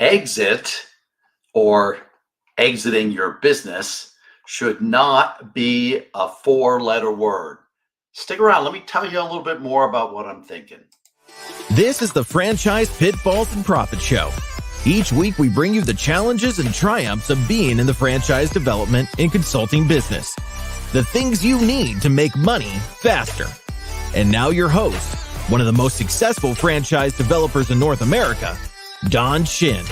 Exit or exiting your business should not be a four-letter word. Stick around. Let me tell you a little bit more about what I'm thinking. This is the Franchise Pitfalls and Profit Show. Each week, we bring you the challenges and triumphs of being in the franchise development and consulting business. The things you need to make money faster. And now your host, one of the most successful franchise developers in North America, Don Shin.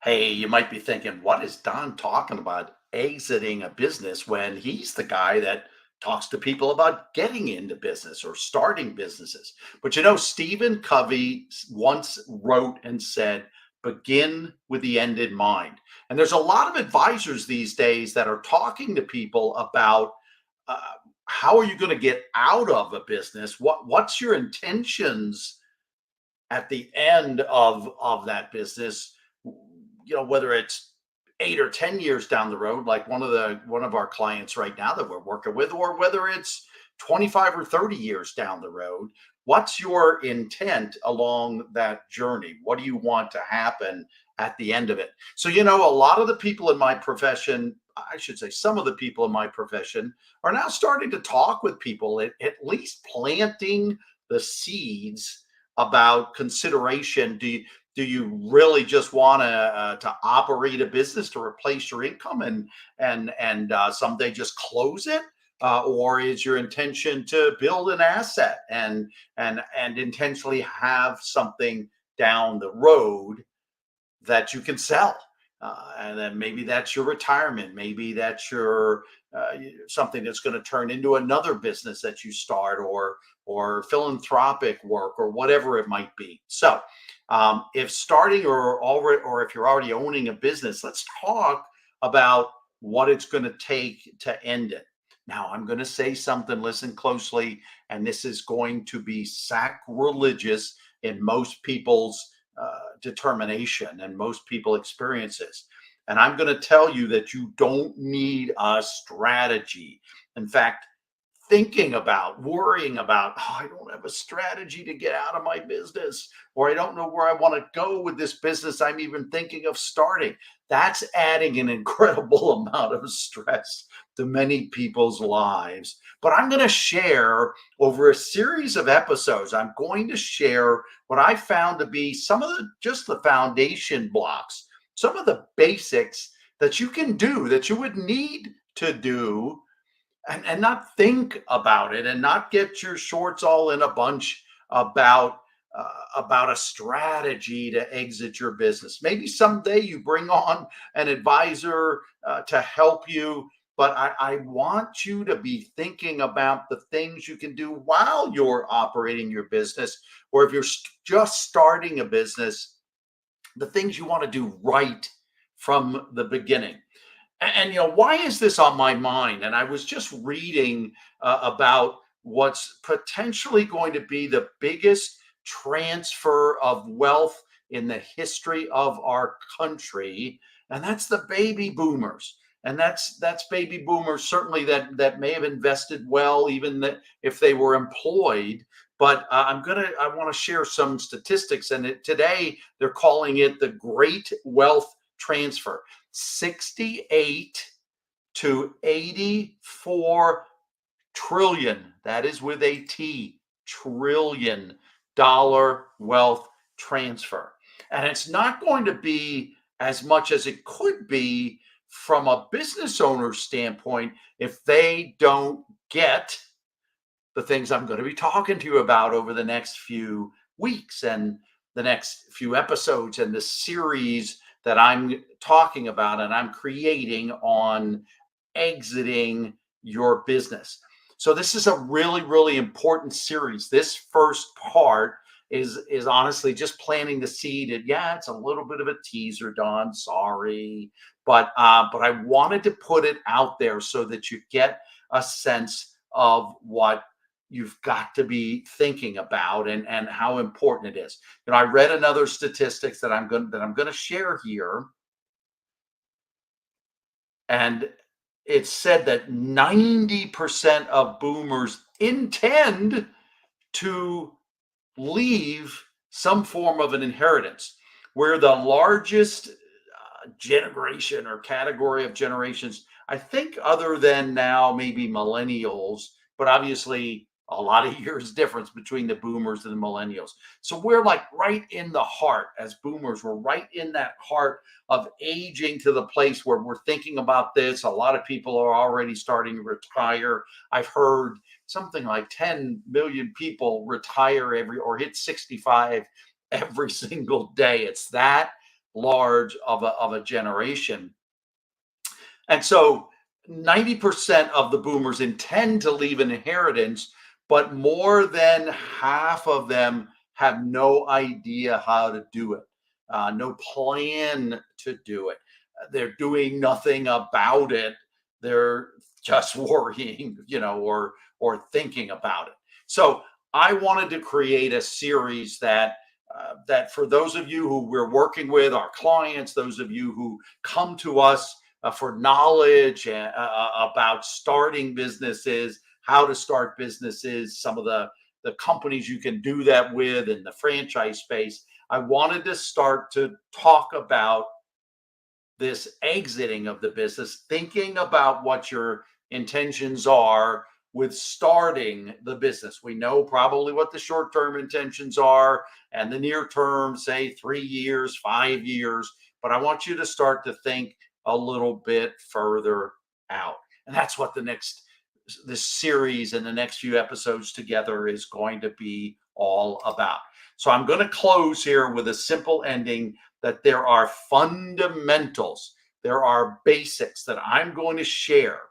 Hey, you might be thinking, what is Don talking about exiting a business when he's the guy that talks to people about getting into business or starting businesses? But Stephen Covey once wrote and said, begin with the end in mind. And there's a lot of advisors these days that are talking to people about uh, how are you going to get out of a business? What's your intentions at the end of that business, whether it's 8 or 10 years down the road, like one of our clients right now that we're working with, or whether it's 25 or 30 years down the road. What's your intent along that journey? What do you want to happen at the end of it? So a lot of the people in my profession, I should say some of the people in my profession, are now starting to talk with people, at least planting the seeds about consideration. Do you really just want to operate a business to replace your income and someday just close it, or is your intention to build an asset and intentionally have something down the road that you can sell? And then maybe that's your retirement. Maybe that's your something that's going to turn into another business that you start, or philanthropic work, or whatever it might be. So, if starting or if you're already owning a business, let's talk about what it's going to take to end it. Now, I'm going to say something. Listen closely, and this is going to be sacrilegious in most people's determination and most people experiences. And I'm going to tell you that you don't need a strategy. In fact, worrying about, oh, I don't have a strategy to get out of my business, or I don't know where I want to go with this business I'm even thinking of starting. That's adding an incredible amount of stress to many people's lives. But I'm going to share over a series of episodes, I'm going to share what I found to be some of just the foundation blocks, some of the basics that you can do, that you would need to do, and not think about it, and not get your shorts all in a bunch about a strategy to exit your business. Maybe someday you bring on an advisor to help you, but I want you to be thinking about the things you can do while you're operating your business, or if you're just starting a business, the things you want to do right from the beginning. And why is this on my mind? And I was just reading about what's potentially going to be the biggest transfer of wealth in the history of our country, and that's the baby boomers. And that's baby boomers certainly that may have invested well, even that if they were employed. But I want to share some statistics, and today they're calling it the Great Wealth Transfer. 68 to 84 trillion, that is with a T, trillion dollar wealth transfer. And it's not going to be as much as it could be from a business owner standpoint if they don't get the things I'm going to be talking to you about over the next few weeks and the next few episodes, and the series that I'm talking about and I'm creating on exiting your business. So this is a really, really important series. This first part is honestly just planting the seed. And yeah, it's a little bit of a teaser, Don. Sorry, but I wanted to put it out there so that you get a sense of what you've got to be thinking about, and how important it is. I read another statistics that I'm going to share here, and it said that 90% of boomers intend to leave some form of an inheritance. We're the largest generation or category of generations, I think, other than now maybe millennials, but obviously a lot of years difference between the boomers and the millennials. So we're like right in the heart as boomers. We're right in that heart of aging to the place where we're thinking about this. A lot of people are already starting to retire. I've heard something like 10 million people retire every or hit 65 every single day. It's that large of a generation. And so 90% of the boomers intend to leave an inheritance, but more than half of them have no idea how to do it, no plan to do it. They're doing nothing about it. They're just worrying, or thinking about it. So I wanted to create a series that for those of you who we're working with, our clients, those of you who come to us for knowledge about starting businesses, how to start businesses, some of the companies you can do that with in the franchise space. I wanted to start to talk about this exiting of the business, thinking about what your intentions are with starting the business. We know probably what the short-term intentions are and the near term, say 3 years, 5 years, but I want you to start to think a little bit further out. And that's what this series and the next few episodes together is going to be all about. So I'm going to close here with a simple ending that there are fundamentals, there are basics that I'm going to share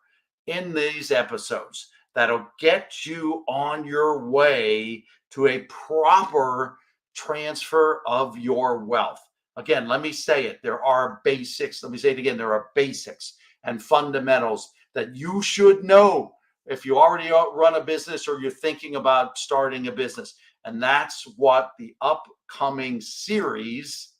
in these episodes that'll get you on your way to a proper transfer of your wealth. Again, let me say it. There are basics. Let me say it again. There are basics and fundamentals that you should know if you already run a business or you're thinking about starting a business. And that's what the upcoming series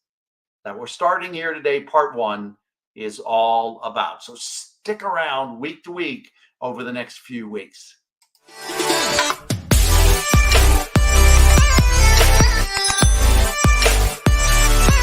that we're starting here today, part 1, is all about. So stick around week to week over the next few weeks.